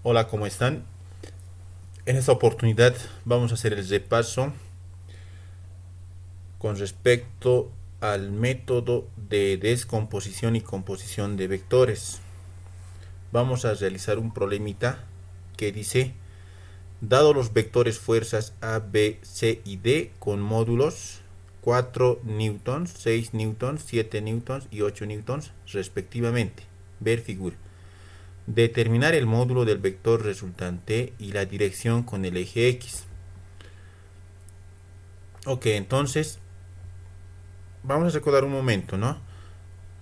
Hola, ¿cómo están? En esta oportunidad vamos a hacer el repaso con respecto al método de descomposición y composición de vectores. Vamos a realizar un problemita que dice, dado los vectores fuerzas A, B, C y D con módulos 4 newtons, 6 newtons, 7 newtons y 8 newtons respectivamente. Ver figura. Determinar el módulo del vector resultante y la dirección con el eje X. Ok, entonces vamos a recordar un momento, ¿no?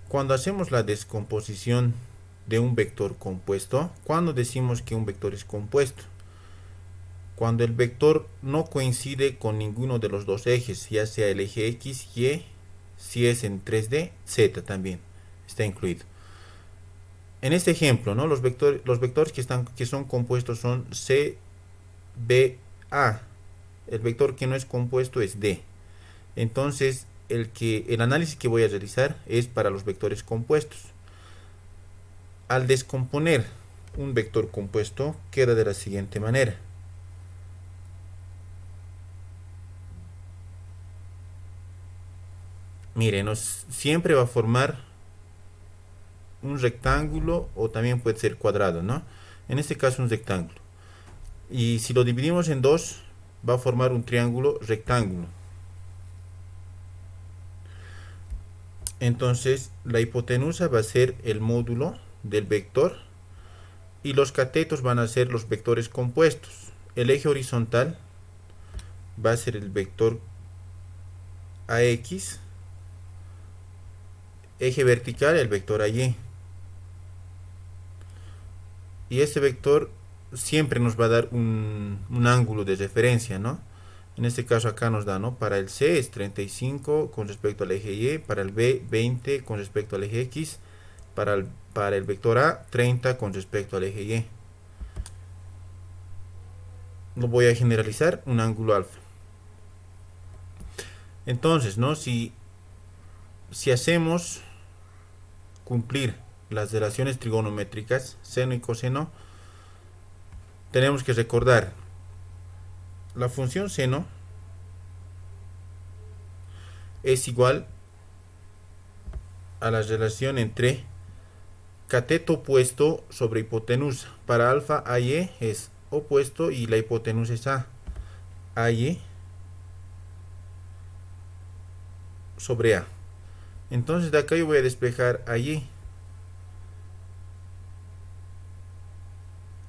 Cuando hacemos la descomposición de un vector compuesto, ¿cuándo decimos que un vector es compuesto? Cuando el vector no coincide con ninguno de los dos ejes, ya sea el eje X, Y, si es en 3D, Z también está incluido. En este ejemplo, ¿no? Los vectores que son compuestos son C, B, A. El vector que no es compuesto es D. Entonces, el análisis que voy a realizar es para los vectores compuestos. Al descomponer un vector compuesto, queda de la siguiente manera. Miren, siempre va a formar un rectángulo o también puede ser cuadrado, ¿no? En este caso un rectángulo. Y si lo dividimos en dos, va a formar un triángulo rectángulo. Entonces, la hipotenusa va a ser el módulo del vector y los catetos van a ser los vectores compuestos. El eje horizontal va a ser el vector AX, eje vertical el vector AY. Y este vector siempre nos va a dar un ángulo de referencia, ¿no? En este caso acá nos da, ¿no? Para el C es 35 con respecto al eje Y, para el B 20 con respecto al eje X, para el vector A 30 con respecto al eje Y. Lo voy a generalizar un ángulo alfa. Entonces, ¿no? Si hacemos cumplir las relaciones trigonométricas, seno y coseno, tenemos que recordar la función seno es igual a la relación entre cateto opuesto sobre hipotenusa. Para alfa AY es opuesto y la hipotenusa es A. AY sobre A. Entonces de acá yo voy a despejar AY.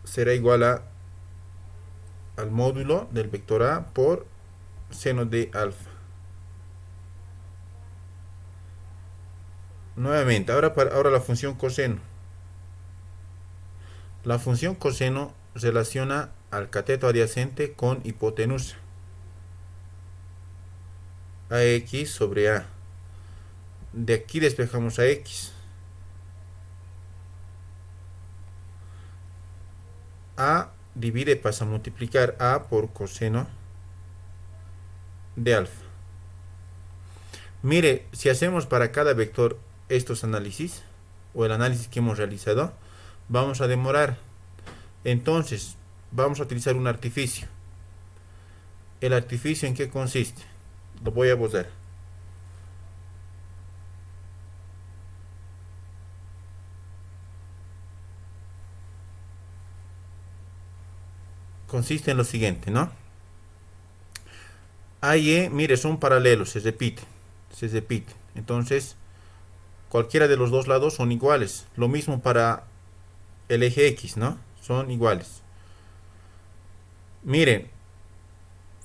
Será igual al módulo del vector A por seno de alfa. Nuevamente, ahora la función coseno. La función coseno relaciona al cateto adyacente con hipotenusa. AX sobre A. De aquí despejamos a X. A divide, pasa a multiplicar A por coseno de alfa. Mire, si hacemos para cada vector estos análisis, o el análisis que hemos realizado, vamos a demorar. Entonces, vamos a utilizar un artificio. ¿El artificio en qué consiste? Lo voy a bozar. Consiste en lo siguiente, ¿no? A y E, mire, son paralelos, se repiten. Se repiten. Entonces, cualquiera de los dos lados son iguales. Lo mismo para el eje X, ¿no? Son iguales. Miren,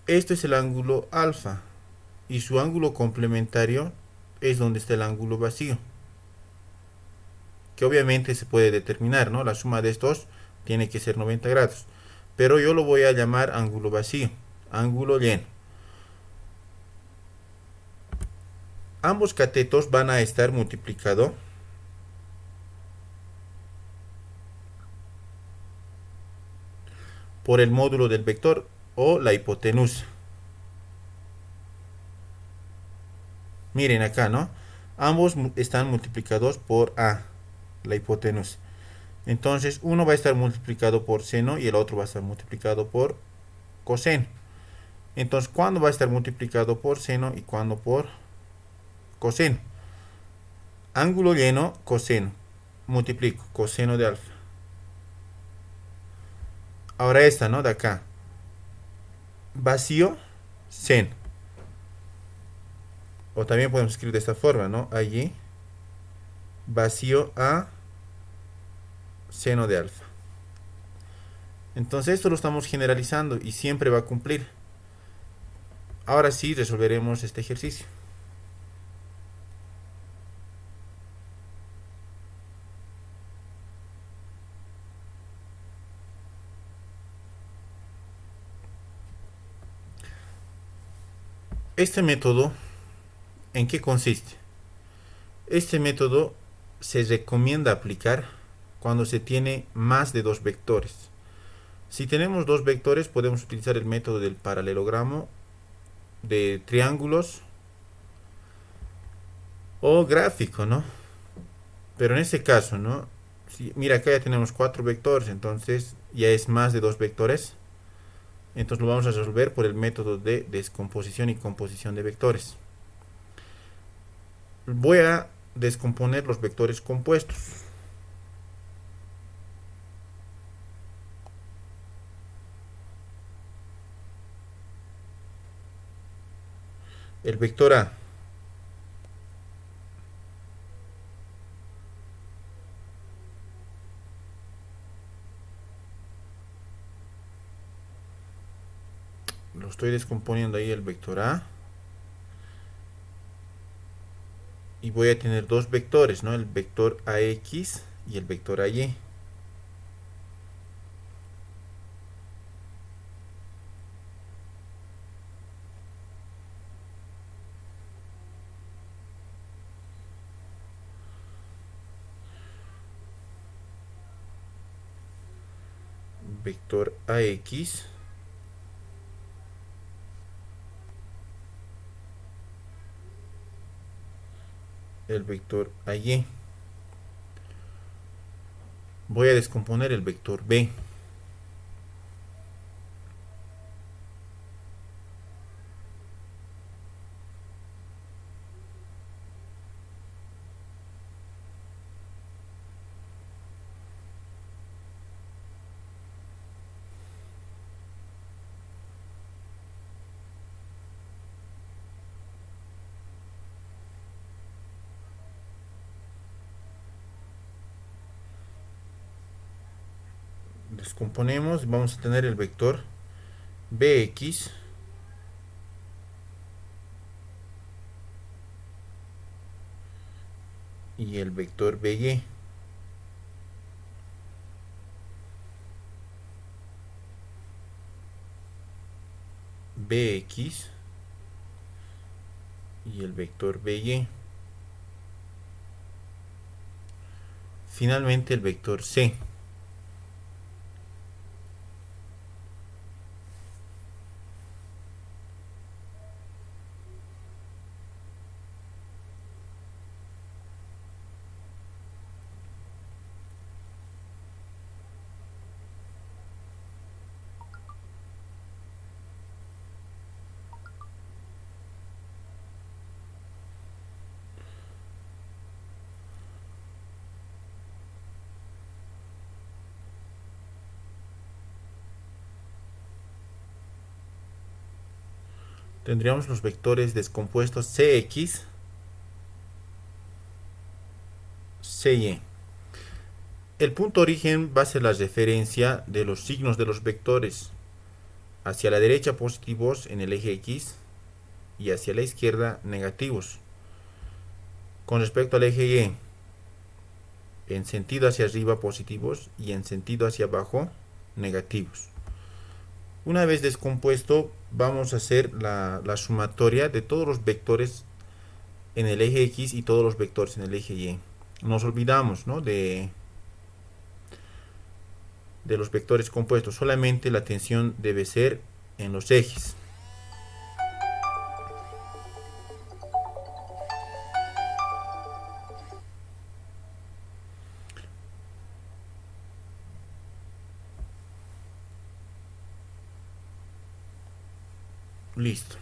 esto es el ángulo alfa y su ángulo complementario es donde está el ángulo vacío, que obviamente se puede determinar, ¿no? La suma de estos tiene que ser 90 grados, pero yo lo voy a llamar ángulo vacío, ángulo lleno. Ambos catetos van a estar multiplicados por el módulo del vector o la hipotenusa. Miren acá, ¿no? Ambos están multiplicados por A, la hipotenusa. Entonces uno va a estar multiplicado por seno y el otro va a estar multiplicado por coseno. Entonces, ¿cuándo va a estar multiplicado por seno y cuándo por coseno? Ángulo lleno, coseno. Multiplico, coseno de alfa. Ahora esta, ¿no? De acá. Vacío, seno. O también podemos escribir de esta forma, ¿no? Allí, vacío a seno de alfa. Entonces esto lo estamos generalizando y siempre va a cumplir. Ahora sí resolveremos este ejercicio. Este método, ¿en qué consiste? Este método se recomienda aplicar cuando se tiene más de dos vectores. Si tenemos dos vectores, podemos utilizar el método del paralelogramo de triángulos o gráfico, ¿no? Pero en este caso, ¿no? Si, mira, acá ya tenemos cuatro vectores, entonces ya es más de dos vectores. Entonces lo vamos a resolver por el método de descomposición y composición de vectores. Voy a descomponer los vectores compuestos. El vector A lo estoy descomponiendo ahí, el vector A, y voy a tener dos vectores, ¿no? El vector AX y el vector AY. Vector AX el vector AY. Voy a descomponer el vector B. Descomponemos, vamos a tener el vector BX y el vector BY. BX y el vector BY. Finalmente el vector C. Tendríamos los vectores descompuestos CX, CY. El punto origen va a ser la referencia de los signos de los vectores. Hacia la derecha positivos en el eje X y hacia la izquierda negativos. Con respecto al eje Y, en sentido hacia arriba positivos y en sentido hacia abajo negativos. Una vez descompuesto, vamos a hacer la sumatoria de todos los vectores en el eje X y todos los vectores en el eje Y. Nos olvidamos, ¿no?, de los vectores compuestos. Solamente la tensión debe ser en los ejes. Listo.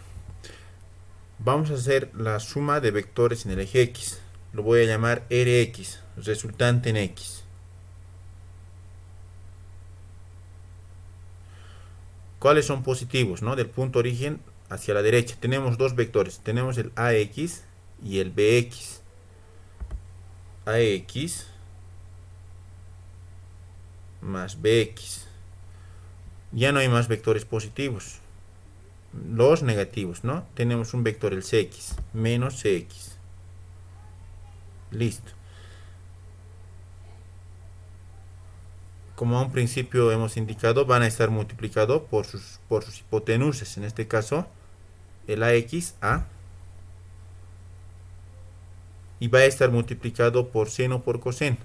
Vamos a hacer la suma de vectores en el eje X. Lo voy a llamar Rx, resultante en X. ¿Cuáles son positivos, no? Del punto origen hacia la derecha. Tenemos dos vectores. Tenemos el AX y el BX. AX más BX. Ya no hay más vectores positivos. Los negativos, ¿no? Tenemos un vector, el CX, menos CX. Listo. Como a un principio hemos indicado, van a estar multiplicados por sus hipotenusas. En este caso, el AX, A. Y va a estar multiplicado por seno por coseno.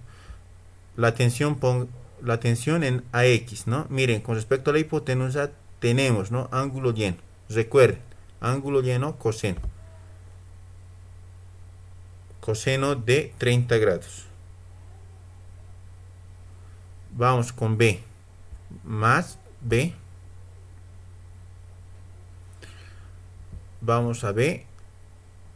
La tensión en AX, ¿no? Miren, con respecto a la hipotenusa, tenemos, ¿no? Ángulo lleno. Recuerden, ángulo lleno, coseno. Coseno de 30 grados. Vamos con B. Más B. Vamos a B.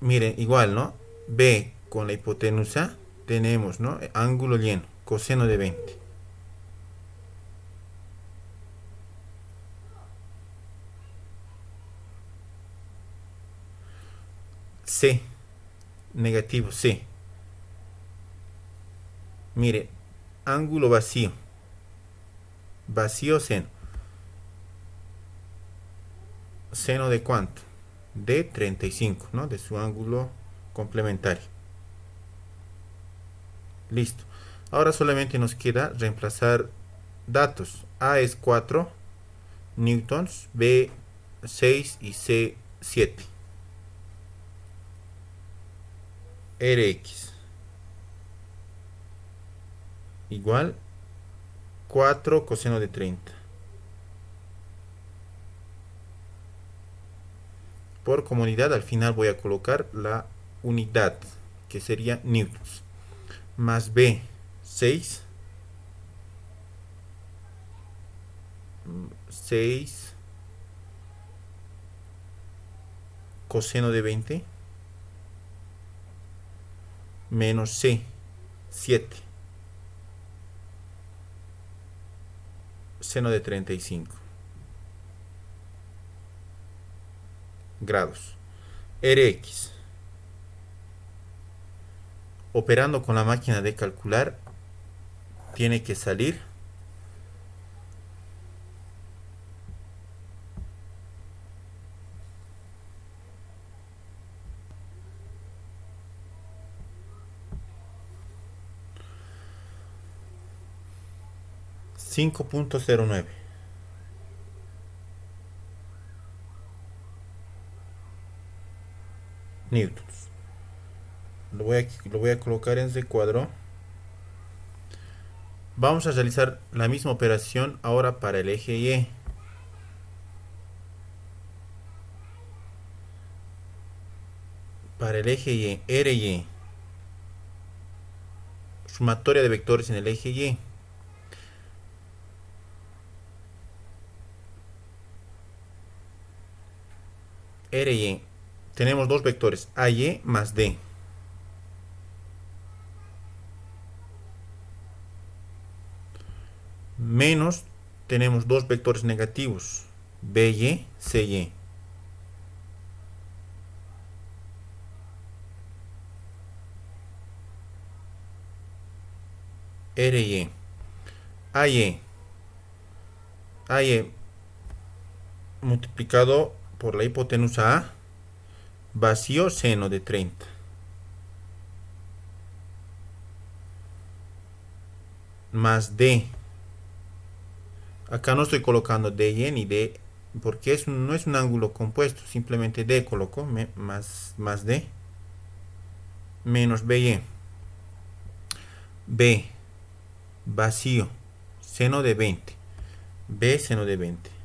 Miren, igual, ¿no? B con la hipotenusa tenemos, ¿no? Ángulo lleno, coseno de 20. C, negativo C. Mire, ángulo vacío. Vacío seno. ¿Seno de cuánto? De 35, ¿no? De su ángulo complementario. Listo. Ahora solamente nos queda reemplazar datos. A es 4 newtons, B 6 y C 7. Rx igual 4 coseno de 30. Por comodidad al final voy a colocar la unidad, que sería newtons. Más B 6 coseno de 20 menos C 7 seno de 35 grados. Rx, operando con la máquina de calcular, tiene que salir 5.09 newtons. Lo voy a colocar en recuadro. Vamos a realizar la misma operación ahora para el eje Y. Para el eje Y, RY, sumatoria de vectores en el eje Y. RY, tenemos dos vectores, AY más D. Menos, tenemos dos vectores negativos, BY, CY. RY, AY, AY multiplicado por la hipotenusa A, vacío seno de 30. Más D. Acá no estoy colocando DY ni D, porque no es un ángulo compuesto, simplemente D coloco, más D, menos BY. B, vacío, seno de 20. B, seno de 20.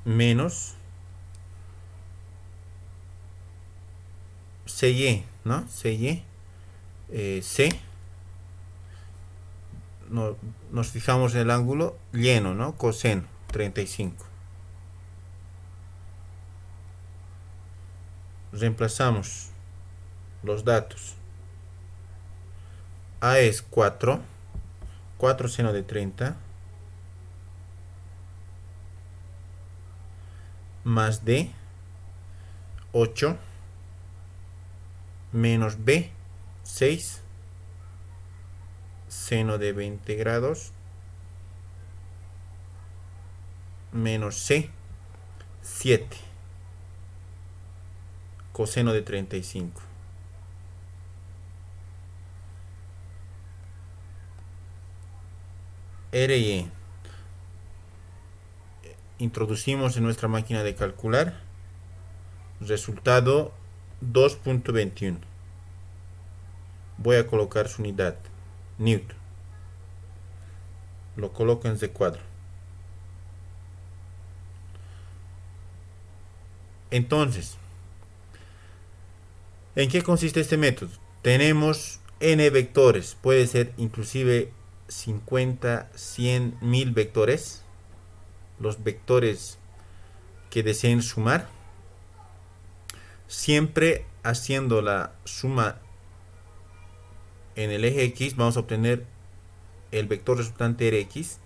Menos CY, ¿no? CY, C, nos fijamos en el ángulo lleno, ¿no? Coseno 35. Reemplazamos los datos. A es 4 seno de 30 más D 8 menos B 6 seno de 20 grados menos C 7 coseno de 35. R y E. Introducimos en nuestra máquina de calcular. Resultado 2.21. Voy a colocar su unidad, Newton. Lo coloco en Z cuadro. Entonces, ¿en qué consiste este método? Tenemos n vectores, puede ser inclusive 50, 100, 1000 vectores, los vectores que deseen sumar, siempre haciendo la suma en el eje X vamos a obtener el vector resultante Rx,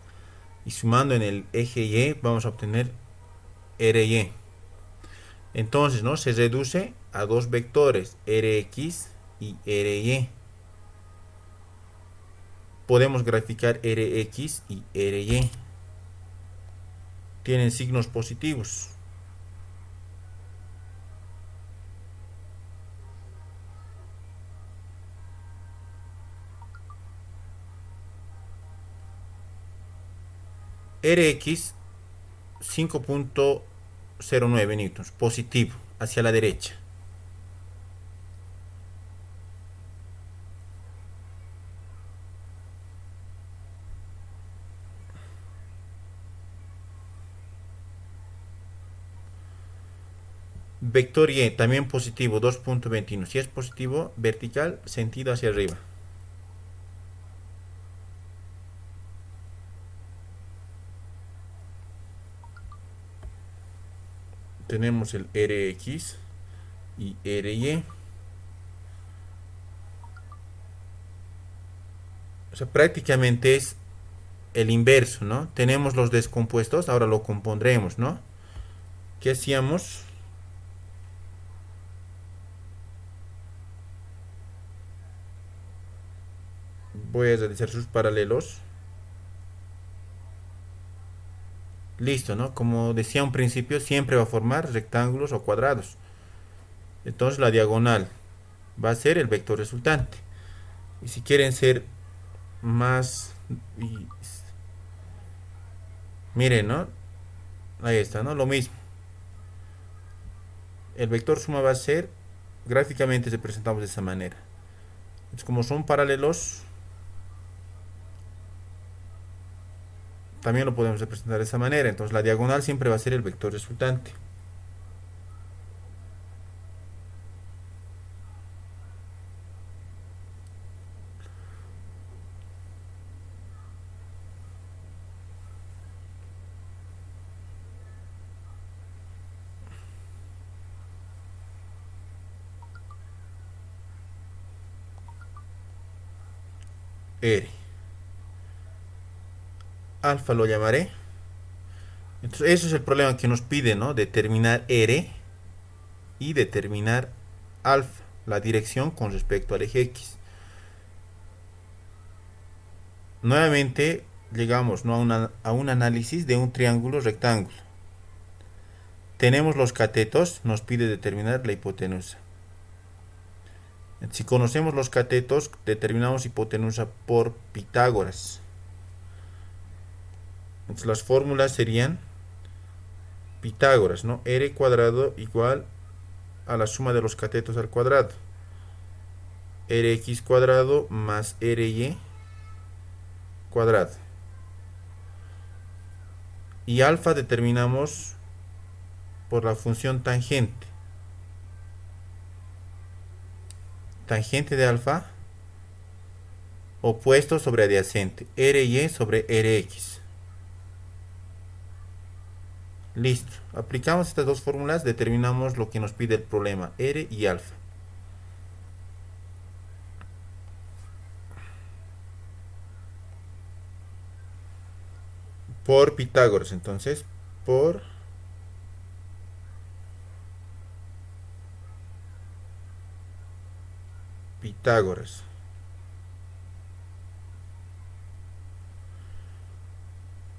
y sumando en el eje Y vamos a obtener Ry. Entonces, ¿no? Se reduce a dos vectores, Rx y Ry. Podemos graficar Rx y Ry. Tienen signos positivos. Rx 5.09 newtons, positivo, hacia la derecha. Vector Y también positivo, 2.21. Si es positivo, vertical, sentido hacia arriba. Tenemos el Rx y Ry. O sea, prácticamente es el inverso, ¿no? Tenemos los descompuestos, ahora lo compondremos, ¿no? ¿Qué hacíamos? Voy a realizar sus paralelos. Listo, ¿no? Como decía un principio, siempre va a formar rectángulos o cuadrados. Entonces la diagonal va a ser el vector resultante. Y si quieren ser más... miren, ¿no? Ahí está, ¿no? Lo mismo. El vector suma va a ser... gráficamente se presentamos de esa manera. Entonces, como son paralelos, también lo podemos representar de esa manera. Entonces la diagonal siempre va a ser el vector resultante. R. Alfa lo llamaré. Entonces eso es el problema que nos pide, ¿no? Determinar R y determinar alfa, la dirección con respecto al eje X. Nuevamente llegamos, ¿no? a un análisis de un triángulo rectángulo. Tenemos los catetos, nos pide determinar la hipotenusa. Si conocemos los catetos, determinamos hipotenusa por Pitágoras. Entonces las fórmulas serían Pitágoras, ¿no? R cuadrado igual a la suma de los catetos al cuadrado. Rx cuadrado más Ry cuadrado. Y alfa determinamos por la función tangente. Tangente de alfa Opuesto sobre adyacente. RY sobre RX. Listo. Aplicamos estas dos fórmulas, determinamos lo que nos pide el problema, R y alfa. Por Pitágoras, entonces, por Pitágoras.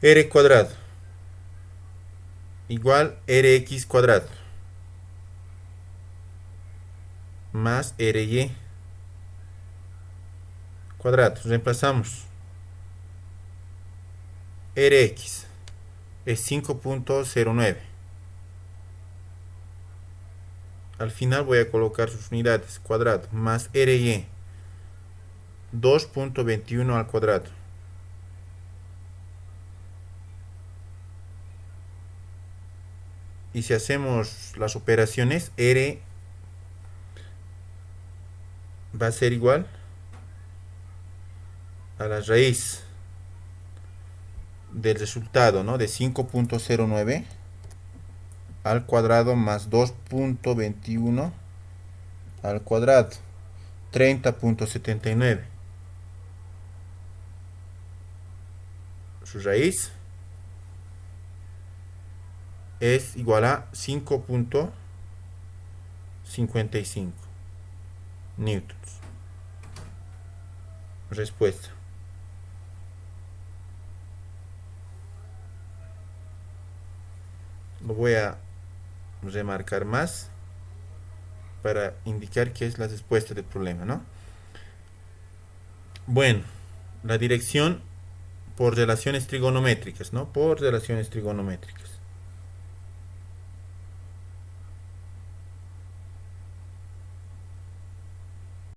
R cuadrado igual Rx cuadrado más Ry cuadrado. Reemplazamos. Rx es 5.09. Al final voy a colocar sus unidades. Cuadrado más Ry 2.21 al cuadrado. Y si hacemos las operaciones, R va a ser igual a la raíz del resultado, ¿no? De 5.09 al cuadrado más 2.21 al cuadrado. 30.79. Su raíz es igual a 5.55 newtons. Respuesta. Lo voy a remarcar más para indicar que es la respuesta del problema, ¿no? Bueno, la dirección por relaciones trigonométricas, ¿no? Por relaciones trigonométricas.